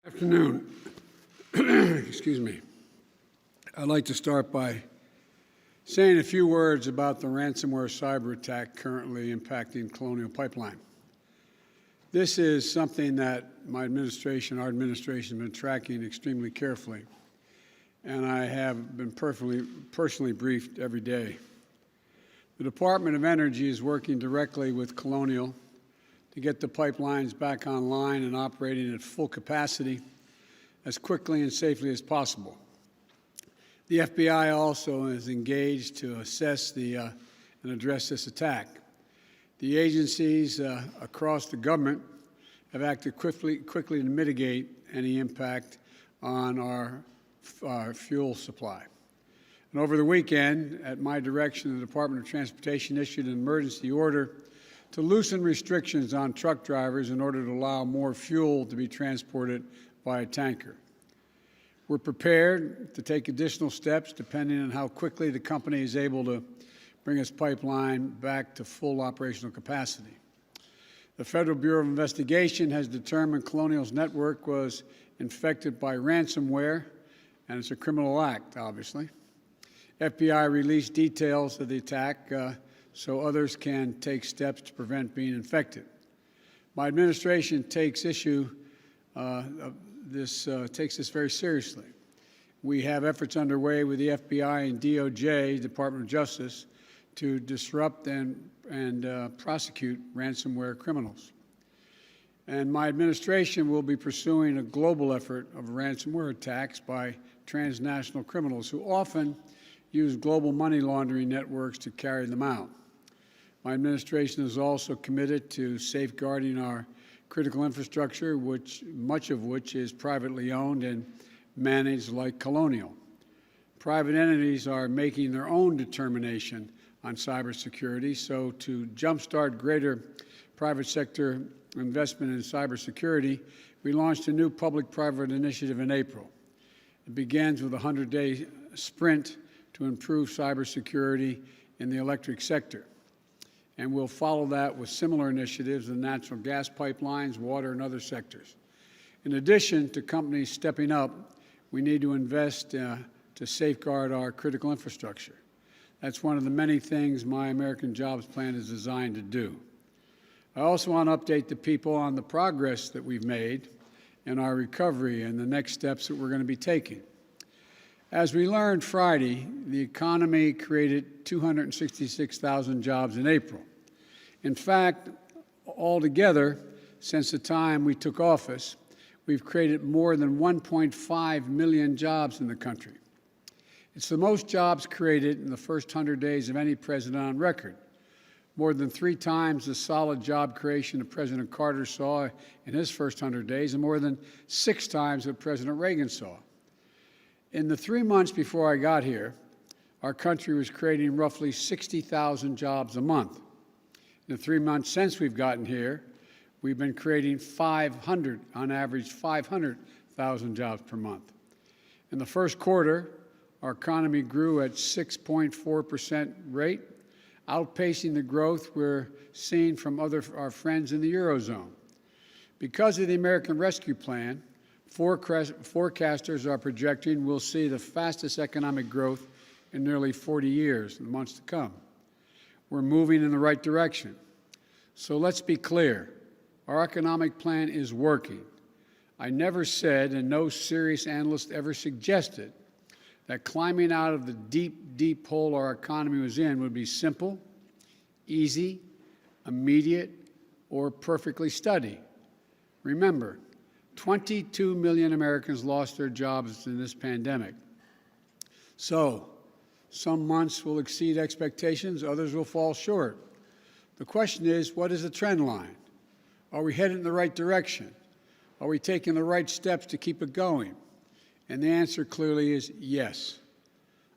Afternoon. Excuse me. I'd like to start by saying a few words about the ransomware cyber attack currently impacting Colonial Pipeline. This is something that our administration, has been tracking extremely carefully, and I have been personally briefed every day. The Department of Energy is working directly with Colonial to get the pipelines back online and operating at full capacity as quickly and safely as possible. The FBI also is engaged to assess and address this attack. The agencies across the government have acted quickly to mitigate any impact on our fuel supply. And over the weekend, at my direction, the Department of Transportation issued an emergency order to loosen restrictions on truck drivers in order to allow more fuel to be transported by a tanker. We're prepared to take additional steps depending on how quickly the company is able to bring its pipeline back to full operational capacity. The Federal Bureau of Investigation has determined Colonial's network was infected by ransomware, and it's a criminal act, obviously. FBI released details of the attack so others can take steps to prevent being infected. My administration takes this very seriously. We have efforts underway with the FBI and DOJ, Department of Justice, to disrupt and prosecute ransomware criminals. And my administration will be pursuing a global effort of ransomware attacks by transnational criminals who often use global money laundering networks to carry them out. My administration is also committed to safeguarding our critical infrastructure, much of which is privately owned and managed like Colonial. Private entities are making their own determination on cybersecurity, so to jumpstart greater private sector investment in cybersecurity, we launched a new public-private initiative in April. It begins with a 100-day sprint to improve cybersecurity in the electric sector. And we'll follow that with similar initiatives in natural gas pipelines, water, and other sectors. In addition to companies stepping up, we need to invest to safeguard our critical infrastructure. That's one of the many things my American Jobs Plan is designed to do. I also want to update the people on the progress that we've made in our recovery and the next steps that we're going to be taking. As we learned Friday, the economy created 266,000 jobs in April. In fact, altogether, since the time we took office, we've created more than 1.5 million jobs in the country. It's the most jobs created in the first 100 days of any president on record, more than 3 times the solid job creation that President Carter saw in his first 100 days, and more than 6 times what President Reagan saw. In the 3 months before I got here, our country was creating roughly 60,000 jobs a month. In the 3 months since we've gotten here, we've been creating on average 500,000 jobs per month. In the first quarter, our economy grew at 6.4% rate, outpacing the growth we're seeing from our friends in the Eurozone. Because of the American Rescue Plan, forecasters are projecting we'll see the fastest economic growth in nearly 40 years in the months to come. We're moving in the right direction. So let's be clear. Our economic plan is working. I never said, and no serious analyst ever suggested, that climbing out of the deep, deep hole our economy was in would be simple, easy, immediate, or perfectly steady. Remember, 22 million Americans lost their jobs in this pandemic. So, some months will exceed expectations, others will fall short. The question is, what is the trend line? Are we headed in the right direction? Are we taking the right steps to keep it going? And the answer clearly is yes.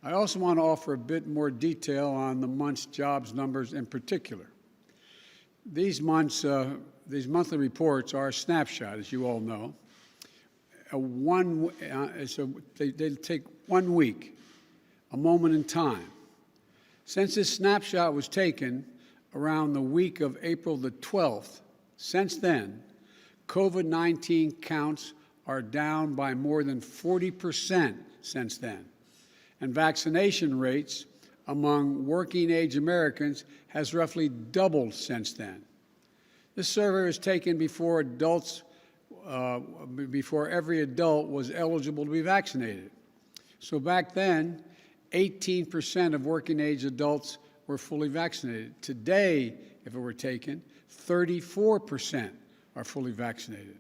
I also want to offer a bit more detail on the month's jobs numbers in particular. These monthly reports are a snapshot, as you all know. They take 1 week, a moment in time. Since this snapshot was taken around the week of April the 12th, since then, COVID-19 counts are down by more than 40% since then, and vaccination rates among working-age Americans has roughly doubled since then. This survey was taken before every adult was eligible to be vaccinated. So back then, 18% of working-age adults were fully vaccinated. Today, if it were taken, 34% are fully vaccinated.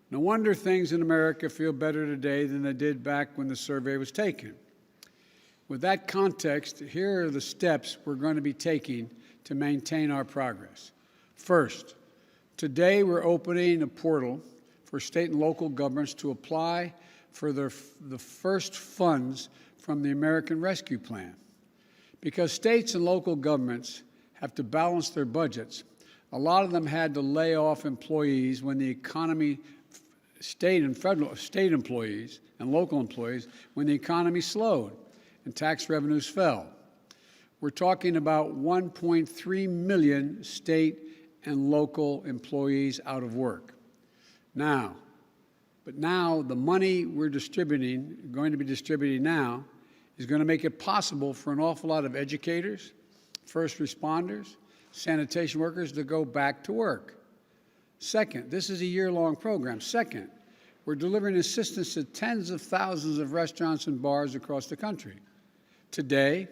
No wonder things in America feel better today than they did back when the survey was taken. With that context, here are the steps we're going to be taking to maintain our progress. First, today we're opening a portal for state and local governments to apply for the first funds from the American Rescue Plan. Because states and local governments have to balance their budgets, a lot of them had to lay off employees when the economy, state employees and local employees, when the economy slowed and tax revenues fell. We're talking about 1.3 million state and local employees out of work. Now the money we're going to be distributing now, is going to make it possible for an awful lot of educators, first responders, sanitation workers to go back to work. Second, this is a year-long program. Second, we're delivering assistance to tens of thousands of restaurants and bars across the country. Today,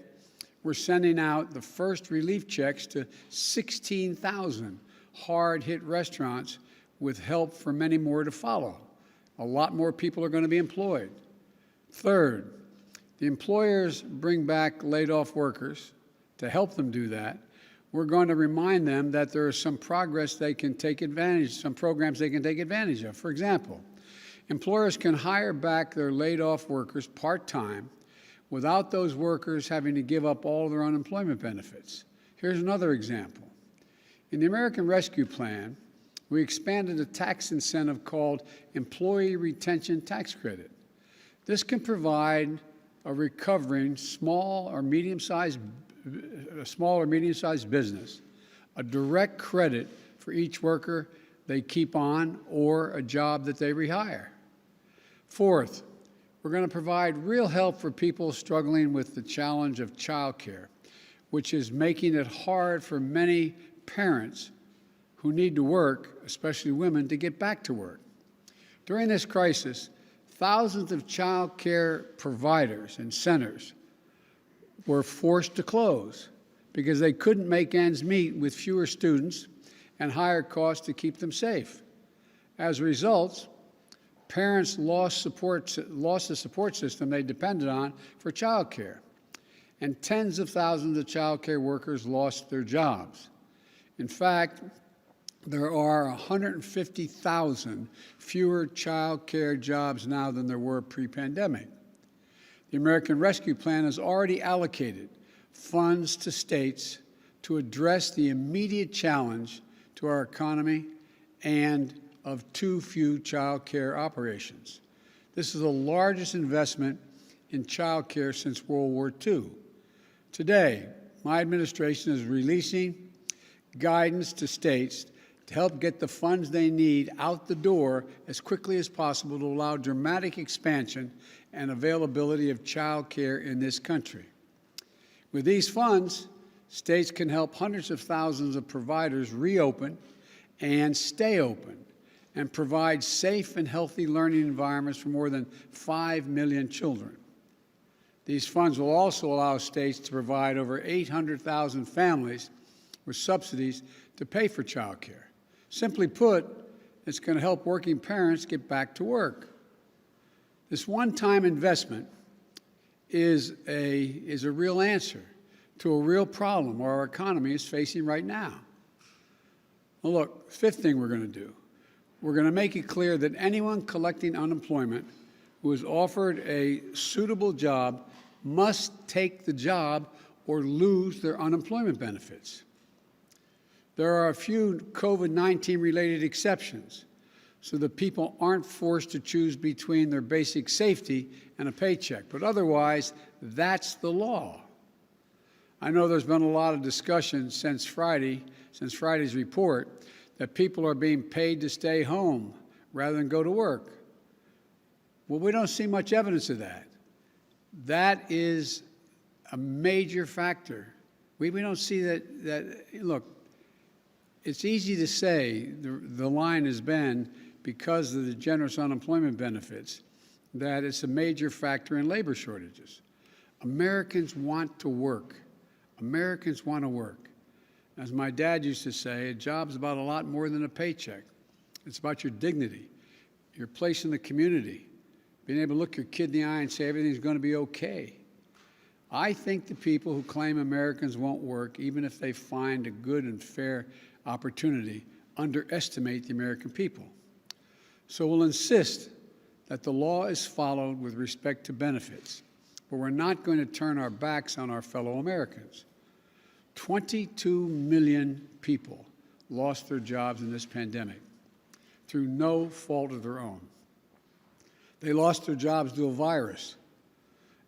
we're sending out the first relief checks to 16,000 hard-hit restaurants with help for many more to follow. A lot more people are going to be employed. Third, the employers bring back laid-off workers. To help them do that, we're going to remind them that there is some progress they can take advantage, some programs they can take advantage of. For example, employers can hire back their laid-off workers part-time without those workers having to give up all their unemployment benefits. Here's another example. In the American Rescue Plan, we expanded a tax incentive called Employee Retention Tax Credit. This can provide a recovering small or medium-sized business a direct credit for each worker they keep on or a job that they rehire. Fourth, we're going to provide real help for people struggling with the challenge of childcare, which is making it hard for many parents who need to work, especially women, to get back to work. During this crisis, thousands of child care providers and centers were forced to close because they couldn't make ends meet with fewer students and higher costs to keep them safe. As a result, parents lost the support system they depended on for child care, and tens of thousands of child care workers lost their jobs. In fact, there are 150,000 fewer child care jobs now than there were pre-pandemic. The American Rescue Plan has already allocated funds to states to address the immediate challenge to our economy and of too few child care operations. This is the largest investment in child care since World War II. Today, my administration is releasing guidance to states to help get the funds they need out the door as quickly as possible to allow dramatic expansion and availability of child care in this country. With these funds, states can help hundreds of thousands of providers reopen and stay open and provide safe and healthy learning environments for more than 5 million children. These funds will also allow states to provide over 800,000 families with subsidies to pay for child care. Simply put, it's going to help working parents get back to work. This one-time investment is a real answer to a real problem our economy is facing right now. Well, look, fifth thing we're going to do, we're going to make it clear that anyone collecting unemployment who is offered a suitable job must take the job or lose their unemployment benefits. There are a few COVID-19 related exceptions so that people aren't forced to choose between their basic safety and a paycheck. But otherwise, that's the law. I know there's been a lot of discussion since Friday's report, that people are being paid to stay home rather than go to work. Well, we don't see much evidence of that. That is a major factor. We don't see that, look, it's easy to say the line has been because of the generous unemployment benefits that it's a major factor in labor shortages. Americans want to work. Americans want to work. As my dad used to say, a job's about a lot more than a paycheck. It's about your dignity, your place in the community, being able to look your kid in the eye and say everything's going to be okay. I think the people who claim Americans won't work, even if they find a good and fair opportunity, underestimate the American people. So we'll insist that the law is followed with respect to benefits, but we're not going to turn our backs on our fellow Americans. 22 million people lost their jobs in this pandemic through no fault of their own. They lost their jobs to a virus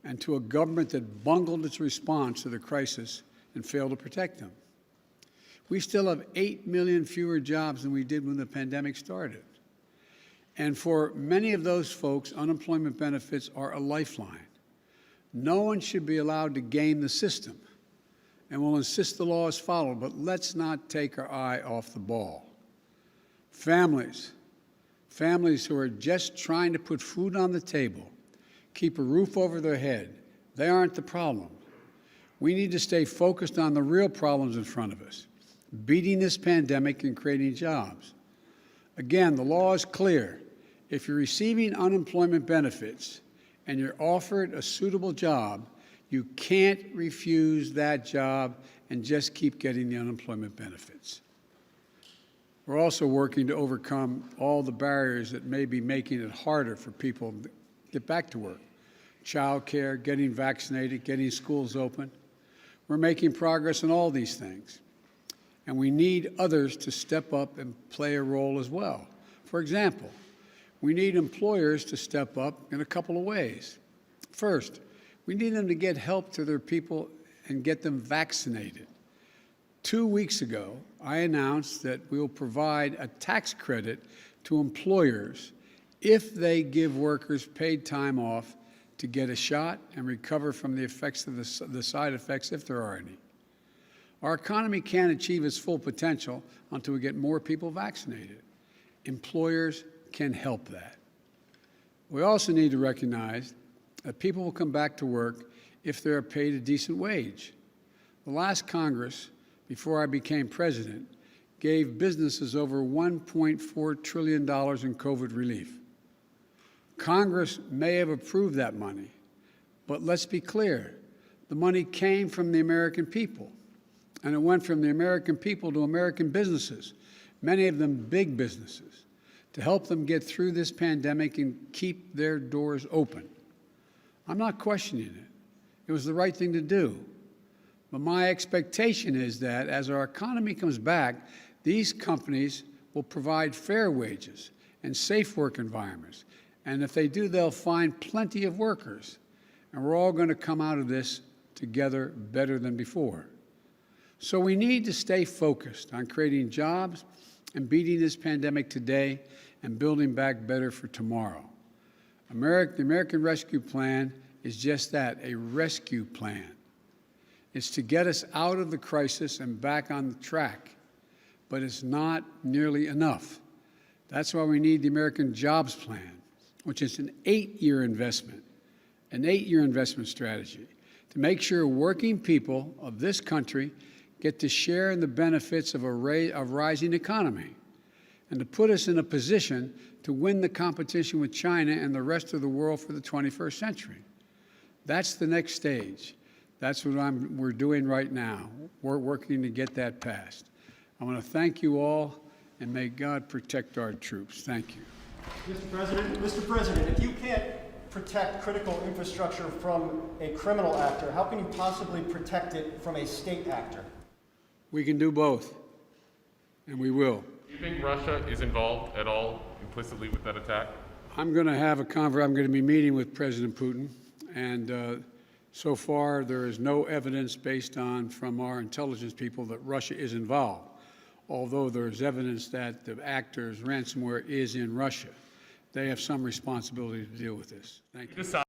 and to a government that bungled its response to the crisis and failed to protect them. We still have 8 million fewer jobs than we did when the pandemic started. And for many of those folks, unemployment benefits are a lifeline. No one should be allowed to game the system, and we'll insist the law is followed, but let's not take our eye off the ball. Families who are just trying to put food on the table, keep a roof over their head, they aren't the problem. We need to stay focused on the real problems in front of us, beating this pandemic and creating jobs. Again, the law is clear. If you're receiving unemployment benefits and you're offered a suitable job, you can't refuse that job and just keep getting the unemployment benefits. We're also working to overcome all the barriers that may be making it harder for people to get back to work. Child care, getting vaccinated, getting schools open. We're making progress in all these things. And we need others to step up and play a role as well. For example, we need employers to step up in a couple of ways. First, we need them to get help to their people and get them vaccinated. 2 weeks ago, I announced that we will provide a tax credit to employers if they give workers paid time off to get a shot and recover from the effects of the side effects, if there are any. Our economy can't achieve its full potential until we get more people vaccinated. Employers can help that. We also need to recognize that people will come back to work if they're paid a decent wage. The last Congress, before I became president, gave businesses over $1.4 trillion in COVID relief. Congress may have approved that money, but let's be clear, the money came from the American people, and it went from the American people to American businesses, many of them big businesses, to help them get through this pandemic and keep their doors open. I'm not questioning it. It was the right thing to do. But my expectation is that as our economy comes back, these companies will provide fair wages and safe work environments. And if they do, they'll find plenty of workers. And we're all going to come out of this together better than before. So we need to stay focused on creating jobs and beating this pandemic today and building back better for tomorrow. The American Rescue Plan is just that, a rescue plan. It's to get us out of the crisis and back on the track, but it's not nearly enough. That's why we need the American Jobs Plan, which is an 8-year investment, strategy to make sure working people of this country get to share in the benefits of a rising economy and to put us in a position to win the competition with China and the rest of the world for the 21st century. That's the next stage. That's what we're doing right now. We're working to get that passed. I want to thank you all, and may God protect our troops. Thank you. Mr. President, if you can't protect critical infrastructure from a criminal actor, how can you possibly protect it from a state actor? We can do both, and we will. Do you think Russia is involved at all implicitly with that attack? I'm going to be meeting with President Putin, and so far there is no evidence based on from our intelligence people that Russia is involved, although there is evidence that the actor's ransomware is in Russia. they have some responsibility to deal with this. Thank you. Decide